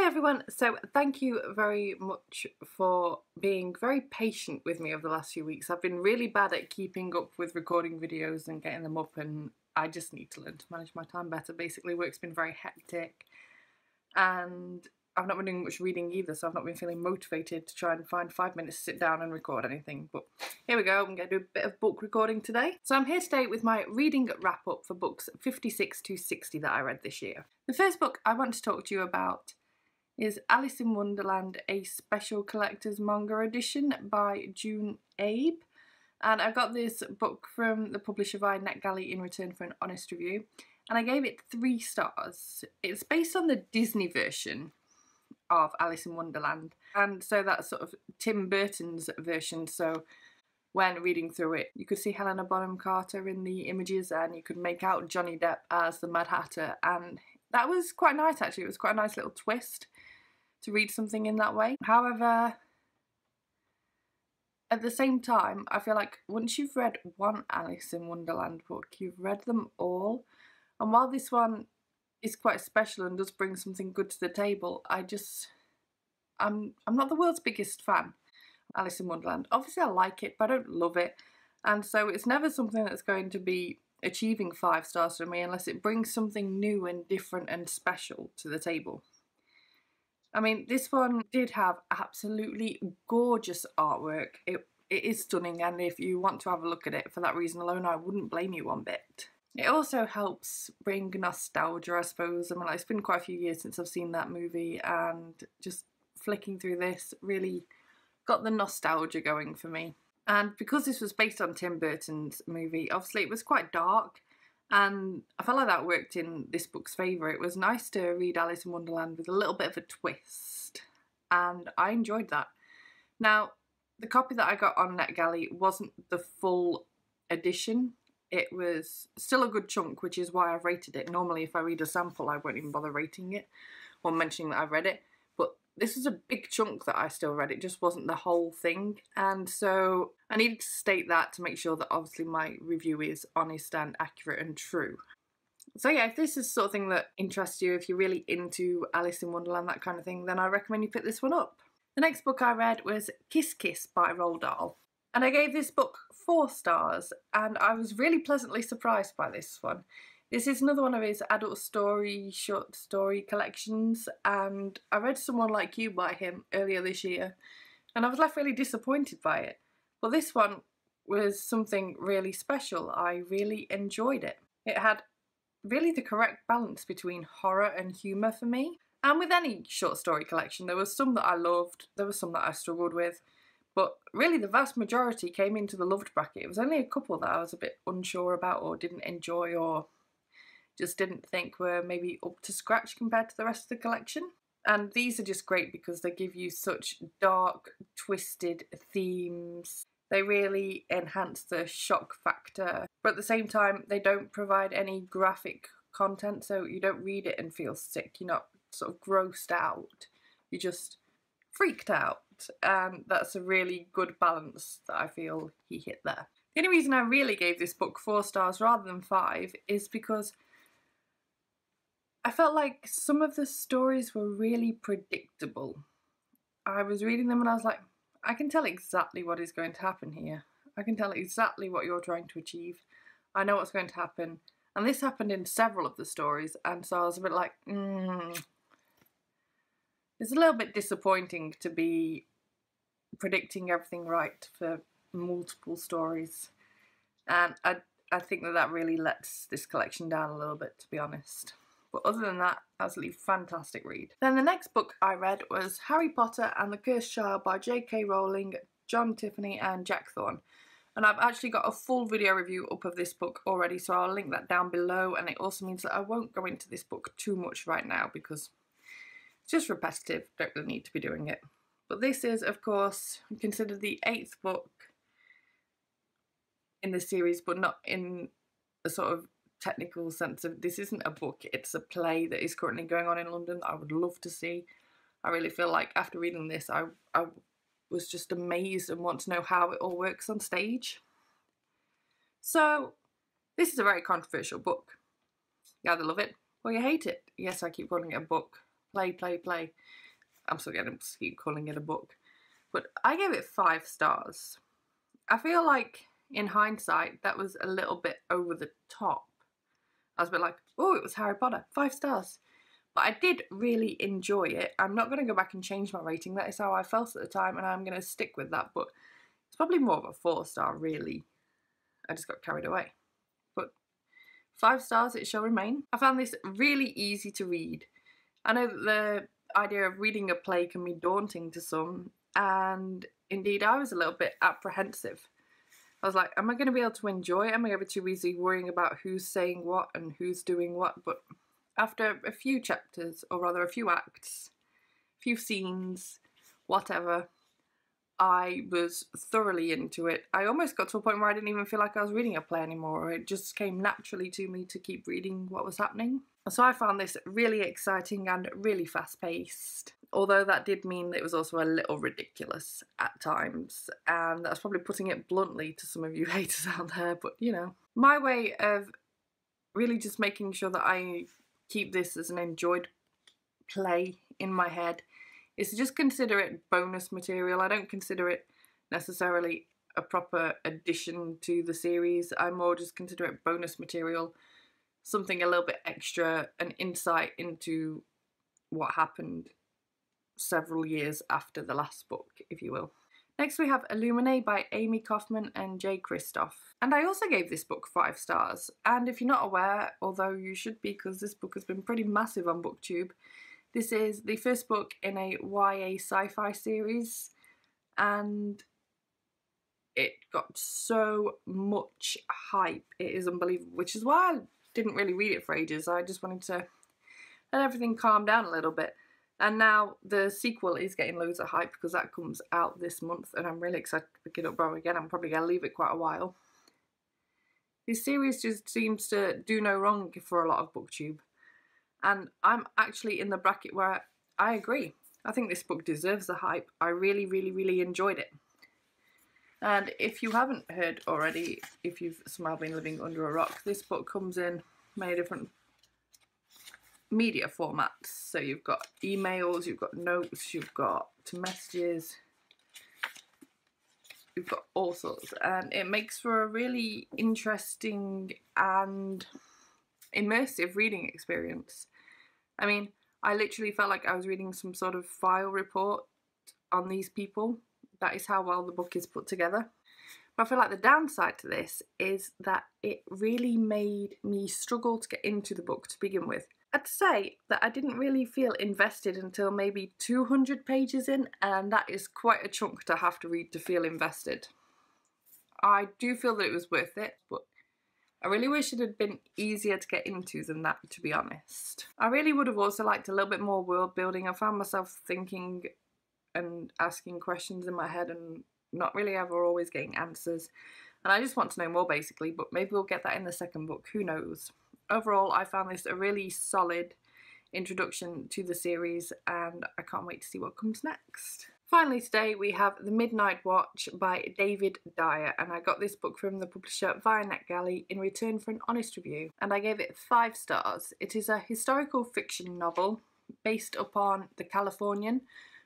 everyone, so thank you very much for being very patient with me over the last few weeks. I've been really bad at keeping up with recording videos and getting them up, and I just need to learn to manage my time better. Basically, work's been very hectic and I've not been doing much reading either, so I've not been feeling motivated to try and find 5 minutes to sit down and record anything. But here we go, I'm going to do a bit of book recording today. So I'm here today with my reading wrap up for books 56 to 60 that I read this year. The first book I want to talk to you about is Alice in Wonderland, a special collector's manga edition by June Abe. And I got this book from the publisher via NetGalley in return for an honest review, and I gave it 3 stars. It's based on the Disney version of Alice in Wonderland, and so that's sort of Tim Burton's version. So when reading through it, you could see Helena Bonham Carter in the images and you could make out Johnny Depp as the Mad Hatter, and that was quite nice actually. It was quite a nice little twist to read something in that way. However, at the same time, I feel like once you've read one Alice in Wonderland book, you've read them all. And while this one is quite special and does bring something good to the table, I'm not the world's biggest fan of Alice in Wonderland. Obviously I like it, but I don't love it. And so it's never something that's going to be achieving 5 stars for me unless it brings something new and different and special to the table. I mean, this one did have absolutely gorgeous artwork. It is stunning, and if you want to have a look at it for that reason alone, I wouldn't blame you one bit. It also helps bring nostalgia, I suppose. I mean, like, it's been quite a few years since I've seen that movie, and just flicking through this really got the nostalgia going for me. And because this was based on Tim Burton's movie, obviously it was quite dark, and I felt like that worked in this book's favour. It was nice to read Alice in Wonderland with a little bit of a twist, and I enjoyed that. Now, the copy that I got on NetGalley wasn't the full edition. It was still a good chunk, which is why I've rated it. Normally if I read a sample I won't even bother rating it or mentioning that I've read it, but this is a big chunk that I still read. It just wasn't the whole thing, and so I needed to state that to make sure that obviously my review is honest and accurate and true. So yeah, if this is the sort of thing that interests you, if you're really into Alice in Wonderland, that kind of thing, then I recommend you pick this one up. The next book I read was Kiss Kiss by Roald Dahl, and I gave this book 4 stars, and I was really pleasantly surprised by this one. This is another one of his adult story, short story collections, and I read Someone Like You by him earlier this year, and I was left really disappointed by it. But this one was something really special. I really enjoyed it. It had really the correct balance between horror and humour for me. And with any short story collection, there was some that I loved, there was some that I struggled with, but really the vast majority came into the loved bracket. It was only a couple that I was a bit unsure about or didn't enjoy or just didn't think were maybe up to scratch compared to the rest of the collection. And these are just great because they give you such dark, twisted themes. They really enhance the shock factor, but at the same time they don't provide any graphic content, so you don't read it and feel sick. You're not sort of grossed out, you're just freaked out, and that's a really good balance that I feel he hit there. The only reason I really gave this book 4 stars rather than 5 is because I felt like some of the stories were really predictable. I was reading them and I was like, I can tell exactly what is going to happen here. I can tell exactly what you're trying to achieve. I know what's going to happen. And this happened in several of the stories, and so I was a bit like, it's a little bit disappointing to be predicting everything right for multiple stories. And I think that really lets this collection down a little bit, to be honest. But other than that, absolutely fantastic read. Then the next book I read was Harry Potter and the Cursed Child by J.K. Rowling, John Tiffany and Jack Thorne. And I've actually got a full video review up of this book already, so I'll link that down below, and it also means that I won't go into this book too much right now because it's just repetitive, don't really need to be doing it. But this is, of course, considered the 8th book in the series, but not in a sort of technical sense of this isn't a book, it's a play that is currently going on in London that I would love to see. I really feel like after reading this I was just amazed and want to know how it all works on stage. So this is a very controversial book. You either love it or you hate it. Yes, I keep calling it a book, Play, play, play. I'm still going to keep calling it a book. But I gave it 5 stars. I feel like, in hindsight, that was a little bit over the top. I was a bit like, oh, it was Harry Potter, 5 stars. But I did really enjoy it. I'm not going to go back and change my rating. That is how I felt at the time, and I'm going to stick with that. But it's probably more of a 4 star, really. I just got carried away. But 5 stars it shall remain. I found this really easy to read. I know that the idea of reading a play can be daunting to some, and indeed I was a little bit apprehensive. I was like, am I going to be able to enjoy it? Am I going to be too busy worrying about who's saying what and who's doing what? But after a few chapters, or rather a few acts, a few scenes, whatever, I was thoroughly into it. I almost got to a point where I didn't even feel like I was reading a play anymore. It just came naturally to me to keep reading what was happening. So I found this really exciting and really fast-paced. Although that did mean that it was also a little ridiculous at times, and that's probably putting it bluntly to some of you haters out there, but you know. My way of really just making sure that I keep this as an enjoyed play in my head is to just consider it bonus material. I don't consider it necessarily a proper addition to the series. I more just consider it bonus material, something a little bit extra, an insight into what happened several years after the last book, if you will. Next we have Illuminated by Amy Kaufman and Jay Kristoff. And I also gave this book 5 stars. And if you're not aware, although you should be because this book has been pretty massive on BookTube, this is the first book in a YA sci-fi series, and it got so much hype. It is unbelievable, which is why I didn't really read it for ages. I just wanted to let everything calm down a little bit. And now the sequel is getting loads of hype because that comes out this month, and I'm really excited to pick it up. But again, I'm probably going to leave it quite a while. This series just seems to do no wrong for a lot of BookTube. And I'm actually in the bracket where I agree. I think this book deserves the hype. I really, really, really enjoyed it. And if you haven't heard already, if you've somehow been living under a rock, this book comes in many different media formats. So you've got emails, you've got notes, you've got messages, you've got all sorts. And it makes for a really interesting and immersive reading experience. I mean, I literally felt like I was reading some sort of file report on these people. That is how well the book is put together. But I feel like the downside to this is that it really made me struggle to get into the book to begin with. I'd say that I didn't really feel invested until maybe 200 pages in, and that is quite a chunk to have to read to feel invested. I do feel that it was worth it, but I really wish it had been easier to get into than that, to be honest. I really would have also liked a little bit more world building. I found myself thinking and asking questions in my head and not really ever always getting answers. And I just want to know more, basically, but maybe we'll get that in the second book, who knows. Overall, I found this a really solid introduction to the series, and I can't wait to see what comes next. Finally today we have The Midnight Watch by David Dyer, and I got this book from the publisher via NetGalley in return for an honest review, and I gave it 5 stars. It is a historical fiction novel based upon the Californian,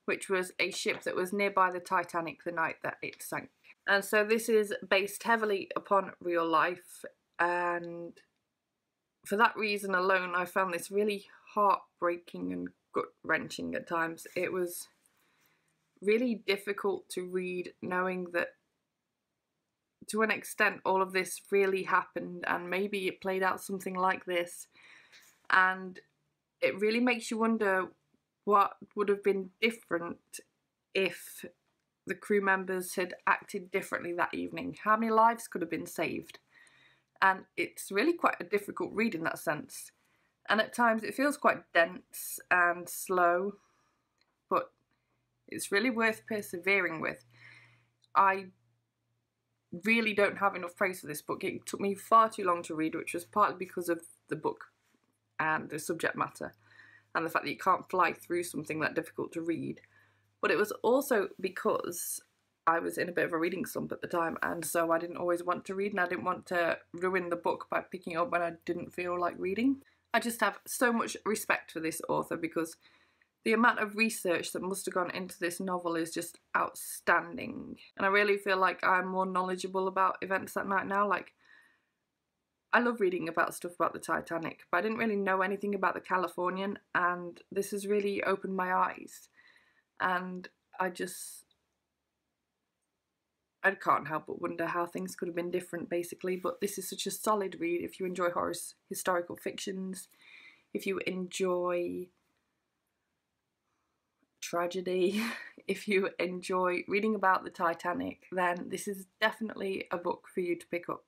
which was a ship that was nearby the Titanic the night that it sank. And so this is based heavily upon real life, and for that reason alone I found this really heartbreaking and gut-wrenching at times. It was really difficult to read, knowing that to an extent all of this really happened and maybe it played out something like this, and it really makes you wonder what would have been different if the crew members had acted differently that evening. How many lives could have been saved? And it's really quite a difficult read in that sense, and at times it feels quite dense and slow, but it's really worth persevering with. I really don't have enough praise for this book. It took me far too long to read, which was partly because of the book and the subject matter and the fact that you can't fly through something that difficult to read. But it was also because I was in a bit of a reading slump at the time, and so I didn't always want to read, and I didn't want to ruin the book by picking it up when I didn't feel like reading. I just have so much respect for this author because The amount of research that must have gone into this novel is just outstanding. And I really feel like I'm more knowledgeable about events that night now. Like, I love reading about stuff about the Titanic, but I didn't really know anything about the Californian, and this has really opened my eyes. And I can't help but wonder how things could have been different, basically. But this is such a solid read if you enjoy historical fictions, if you enjoy tragedy, if you enjoy reading about the Titanic, then this is definitely a book for you to pick up.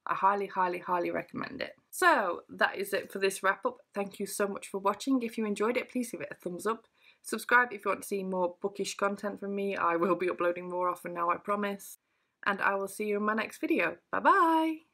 I highly, highly, highly recommend it. So that is it for this wrap up. Thank you so much for watching. If you enjoyed it, please give it a thumbs up. Subscribe if you want to see more bookish content from me. I will be uploading more often now, I promise. And I will see you in my next video. Bye bye!